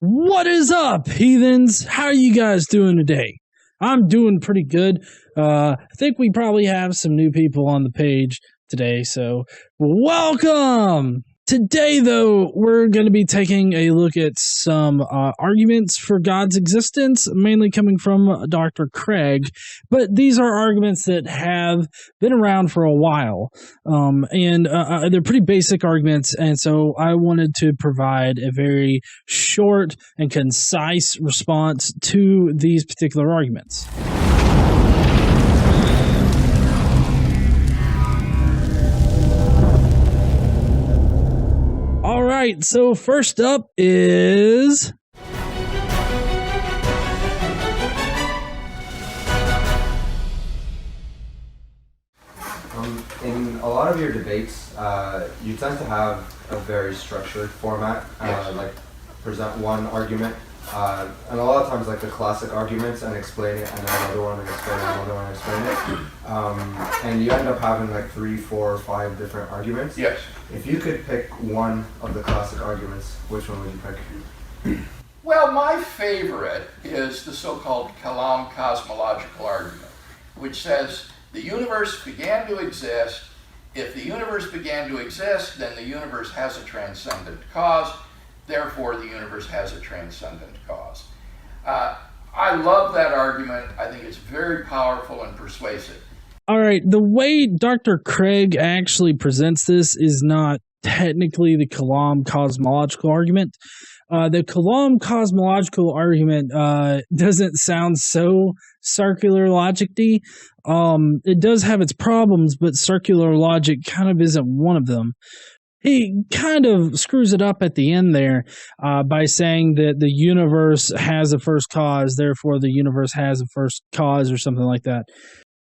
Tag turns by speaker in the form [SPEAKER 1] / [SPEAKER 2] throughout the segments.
[SPEAKER 1] What is up, heathens? How are you guys doing today? I'm doing pretty good. I think we probably have some new people on the page today, so welcome! Today, though, we're going to be taking a look at some arguments for God's existence, mainly coming from Dr. Craig, but these are arguments that have been around for a while, and they're pretty basic arguments, and so I wanted to provide a very short and concise response to these particular arguments. All right, so first up is...
[SPEAKER 2] In a lot of your debates, you tend to have a very structured format, like present one argument, and a lot of times like the classic arguments and explain it, and then another one and explain it, another one and explain it, and you end up having like 3, 4, 5 different arguments.
[SPEAKER 3] Yes.
[SPEAKER 2] If you could pick one of the classic arguments, which one would you pick?
[SPEAKER 3] Well, my favorite is the so-called Kalam Cosmological Argument, which says the universe began to exist. If the universe began to exist, then the universe has a transcendent cause. Therefore, the universe has a transcendent cause. I love that argument. I think it's very powerful and persuasive.
[SPEAKER 1] All right, the way Dr. Craig actually presents this is not technically the Kalam Cosmological Argument. The Kalam Cosmological Argument doesn't sound so circular logic-y. It does have its problems, but circular logic kind of isn't one of them. He kind of screws it up at the end there by saying that the universe has a first cause, therefore the universe has a first cause or something like that.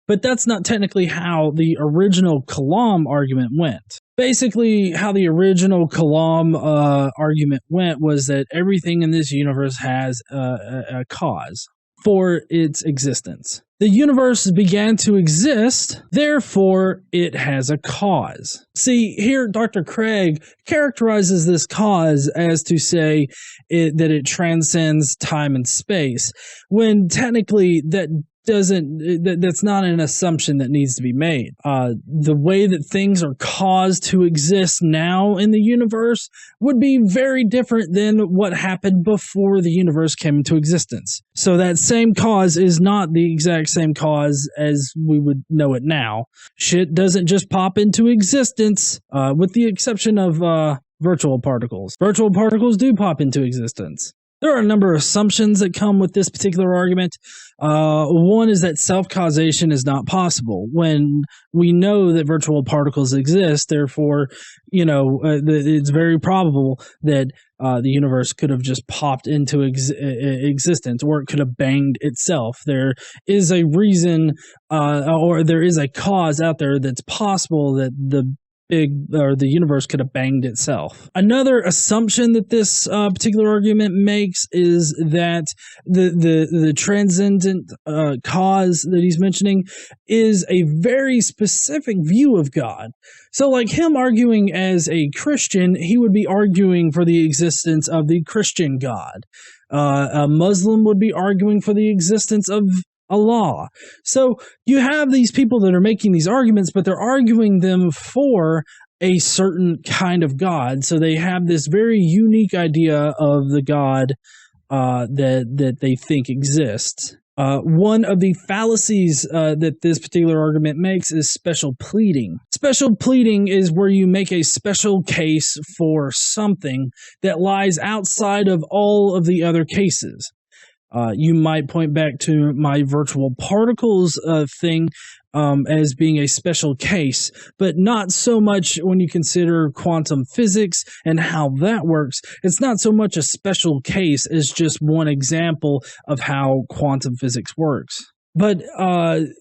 [SPEAKER 1] But that's not technically how the original Kalam argument went. Basically, how the original Kalam argument went was that everything in this universe has a cause for its existence. The universe began to exist, therefore it has a cause. See, here Dr. Craig characterizes this cause as to say that it transcends time and space, when technically that's not an assumption that needs to be made. The way that things are caused to exist now in the universe would be very different than what happened before the universe came into existence. So that same cause is not the exact same cause as we would know it now. Shit doesn't just pop into existence, with the exception of virtual particles. Virtual particles do pop into existence. There are a number of assumptions that come with this particular argument. One is that self-causation is not possible. When we know that virtual particles exist, therefore, it's very probable that the universe could have just popped into existence, or it could have banged itself. There is a reason, or there is a cause out there that's possible that the universe could have banged itself. Another assumption that this particular argument makes is that the transcendent cause that he's mentioning is a very specific view of God. So like him arguing as a Christian, he would be arguing for the existence of the Christian God. A Muslim would be arguing for the existence of Allah. So you have these people that are making these arguments, but they're arguing them for a certain kind of God. So they have this very unique idea of the God that they think exists. One of the fallacies that this particular argument makes is special pleading. Special pleading is where you make a special case for something that lies outside of all of the other cases. You might point back to my virtual particles thing as being a special case, but not so much when you consider quantum physics and how that works. It's not so much a special case as just one example of how quantum physics works. But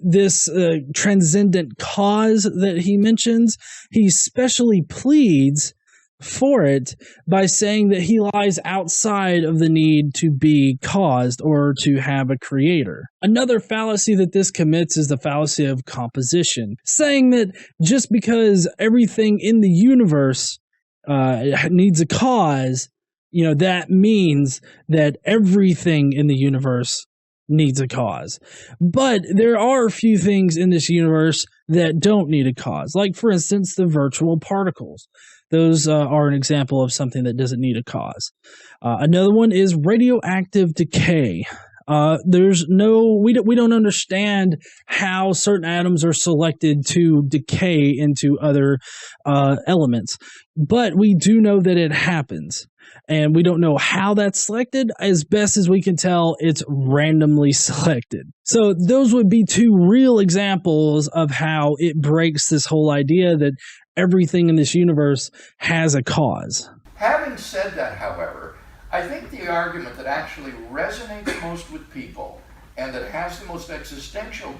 [SPEAKER 1] this transcendent cause that he mentions, he specially pleads for it by saying that he lies outside of the need to be caused or to have a creator. Another fallacy that this commits is the fallacy of composition, saying that just because everything in the universe needs a cause that means that everything in the universe needs a cause. But there are a few things in this universe that don't need a cause. Like, for instance, the virtual particles. Those are an example of something that doesn't need a cause. Another one is radioactive decay. We don't understand how certain atoms are selected to decay into other elements, but we do know that it happens. And we don't know how that's selected. As best as we can tell, it's randomly selected. So those would be two real examples of how it breaks this whole idea that everything in this universe has a cause.
[SPEAKER 3] Having said that, however, I think the argument that actually resonates most with people and that has the most existential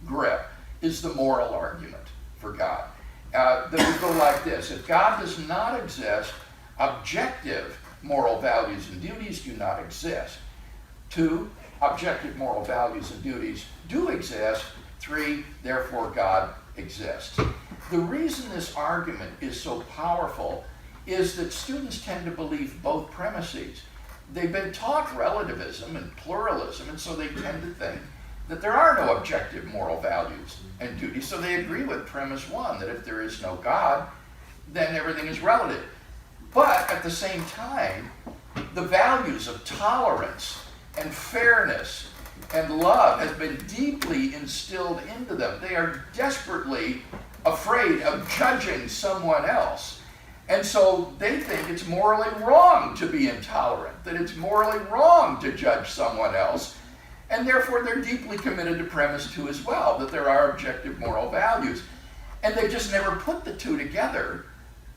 [SPEAKER 3] grip is the moral argument for God. That would go like this: if God does not exist, objective moral values and duties do not exist. 2, objective moral values and duties do exist. 3, therefore God exists. The reason this argument is so powerful is that students tend to believe both premises. They've been taught relativism and pluralism, and so they tend to think that there are no objective moral values and duties. So they agree with premise 1, that if there is no God, then everything is relative. But at the same time, the values of tolerance and fairness and love has been deeply instilled into them. They are desperately afraid of judging someone else. And so they think it's morally wrong to be intolerant, that it's morally wrong to judge someone else. And therefore they're deeply committed to premise 2 as well, that there are objective moral values. And they just never put the two together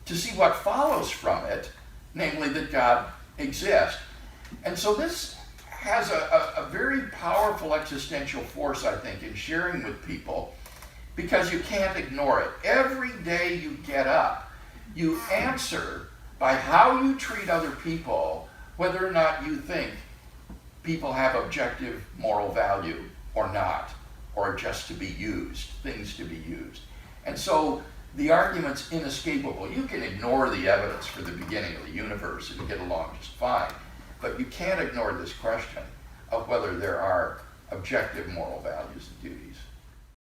[SPEAKER 3] to see what follows from it, namely that God exists. And so this has a very powerful existential force, I think, in sharing with people, because you can't ignore it. Every day you get up, you answer by how you treat other people, whether or not you think people have objective moral value or not, or just to be used, things to be used. And so the argument's inescapable. You can ignore the evidence for the beginning of the universe and get along just fine, but you can't ignore this question of whether there are objective moral values and duties.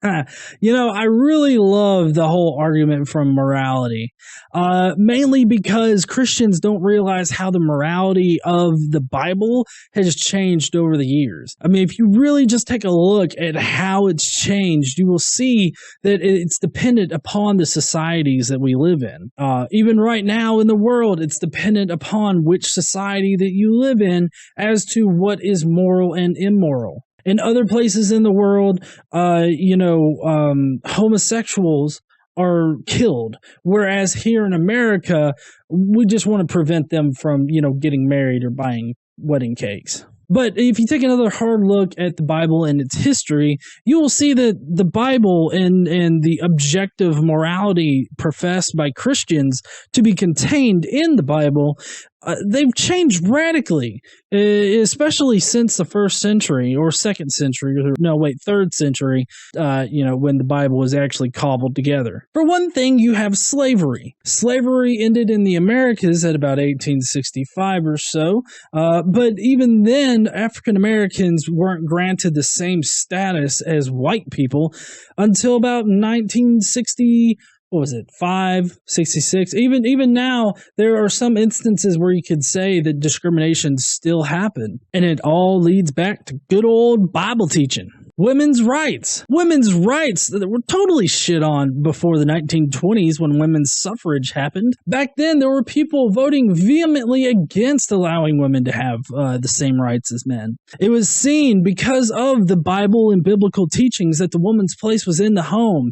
[SPEAKER 1] I really love the whole argument from morality, mainly because Christians don't realize how the morality of the Bible has changed over the years. I mean, if you really just take a look at how it's changed, you will see that it's dependent upon the societies that we live in. Even right now in the world, it's dependent upon which society that you live in as to what is moral and immoral. In other places in the world, homosexuals are killed, whereas here in America, we just want to prevent them from, getting married or buying wedding cakes. But if you take another hard look at the Bible and its history, you will see that the Bible and the objective morality professed by Christians to be contained in the Bible, they've changed radically, especially since the 1st century or 2nd century, third century, when the Bible was actually cobbled together. For one thing, you have slavery. Slavery ended in the Americas at about 1865 or so, but even then, African Americans weren't granted the same status as white people until about 1960. What was it, 66? Even now, there are some instances where you could say that discrimination still happened. And it all leads back to good old Bible teaching. Women's rights. Women's rights that were totally shit on before the 1920s when women's suffrage happened. Back then, there were people voting vehemently against allowing women to have the same rights as men. It was seen because of the Bible and biblical teachings that the woman's place was in the home,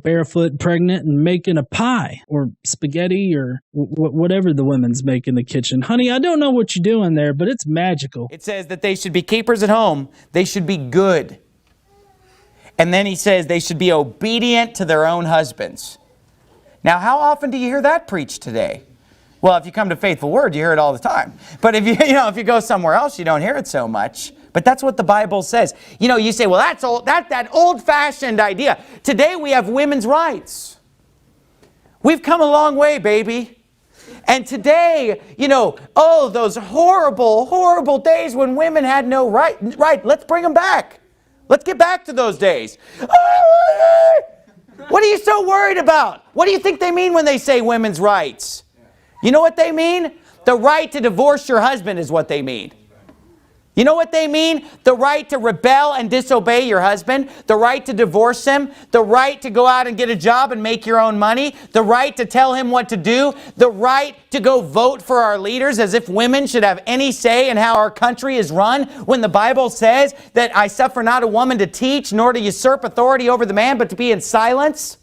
[SPEAKER 1] barefoot, pregnant, and making a pie or spaghetti or whatever the women's make in the kitchen. Honey, I don't know what you're doing there, but it's magical.
[SPEAKER 4] It says that they should be keepers at home. They should be good. And then he says they should be obedient to their own husbands. Now, how often do you hear that preached today? Well, if you come to Faithful Word, you hear it all the time. But if if you go somewhere else, you don't hear it so much. But that's what the Bible says. You say, well, that's old, that old-fashioned idea. Today we have women's rights. We've come a long way, baby. And today, you know, oh, those horrible, horrible days when women had no right. Right, let's bring them back. Let's get back to those days. What are you so worried about? What do you think they mean when they say women's rights? You know what they mean? The right to divorce your husband is what they mean. You know what they mean? The right to rebel and disobey your husband, the right to divorce him, the right to go out and get a job and make your own money, the right to tell him what to do, the right to go vote for our leaders as if women should have any say in how our country is run, when the Bible says that I suffer not a woman to teach nor to usurp authority over the man, but to be in silence.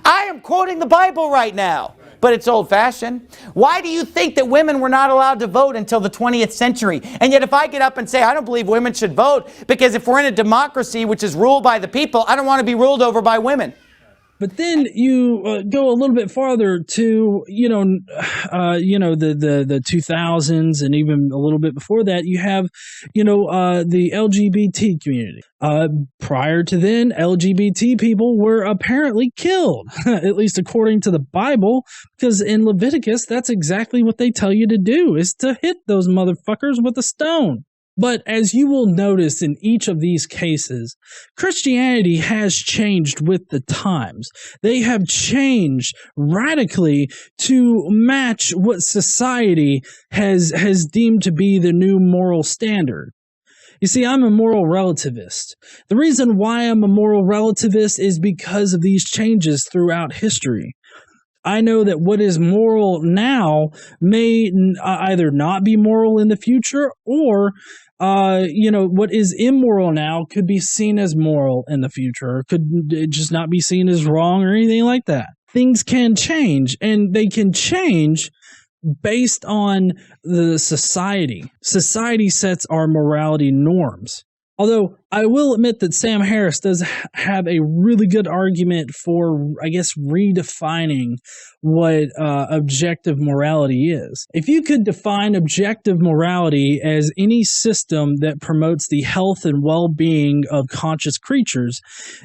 [SPEAKER 4] I am quoting the Bible right now. But it's old-fashioned. Why do you think that women were not allowed to vote until the 20th century? And yet if I get up and say, I don't believe women should vote, because if we're in a democracy which is ruled by the people, I don't want to be ruled over by women.
[SPEAKER 1] But then you go a little bit farther to, the 2000s, and even a little bit before that, you have, the LGBT community. Prior to then, LGBT people were apparently killed, at least according to the Bible, because in Leviticus, that's exactly what they tell you to do, is to hit those motherfuckers with a stone. But as you will notice in each of these cases, Christianity has changed with the times. They have changed radically to match what society has deemed to be the new moral standard. You see, I'm a moral relativist. The reason why I'm a moral relativist is because of these changes throughout history. I know that what is moral now may either not be moral in the future, or what is immoral now could be seen as moral in the future, or could just not be seen as wrong or anything like that. Things can change, and they can change based on the society. Society sets our morality norms. Although I will admit that Sam Harris does have a really good argument for, I guess, redefining what objective morality is. If you could define objective morality as any system that promotes the health and well-being of conscious creatures,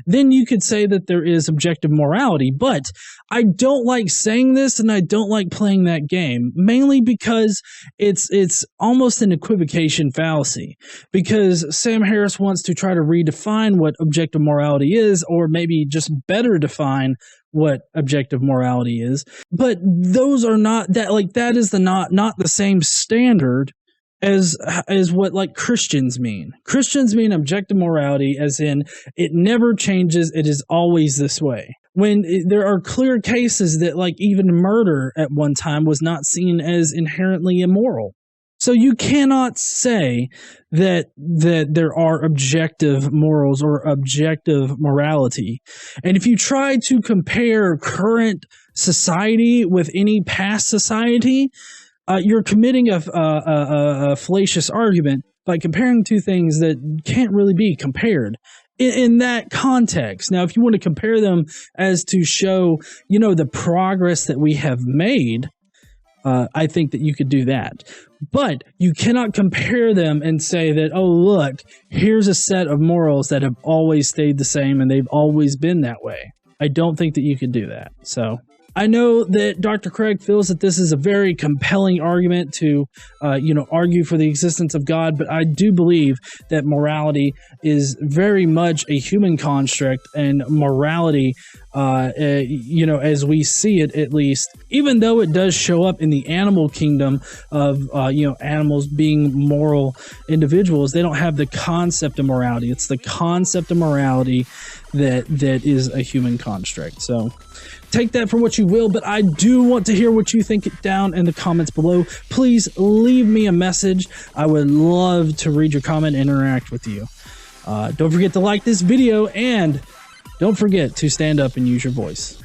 [SPEAKER 1] then you could say that there is objective morality. But I don't like saying this, and I don't like playing that game, mainly because it's almost an equivocation fallacy. Because Sam Harris wants to try to redefine what objective morality is, or maybe just better define what objective morality is. But those are not that is not the same standard as what like Christians mean. Christians mean objective morality as in it never changes, it is always this way. When there are clear cases that like even murder at one time was not seen as inherently immoral. So you cannot say that there are objective morals or objective morality. And if you try to compare current society with any past society, you're committing a fallacious argument by comparing two things that can't really be compared in that context. Now, if you want to compare them as to show, the progress that we have made, I think that you could do that. But you cannot compare them and say that, oh, look, here's a set of morals that have always stayed the same and they've always been that way. I don't think that you could do that. So I know that Dr. Craig feels that this is a very compelling argument to, argue for the existence of God, but I do believe that morality is very much a human construct, and morality, as we see it at least, even though it does show up in the animal kingdom of, animals being moral individuals, they don't have the concept of morality. It's the concept of morality that is a human construct. So take that for what you will, but I do want to hear what you think down in the comments below. Please leave me a message. I would love to read your comment and interact with you. Don't forget to like this video, and don't forget to stand up and use your voice.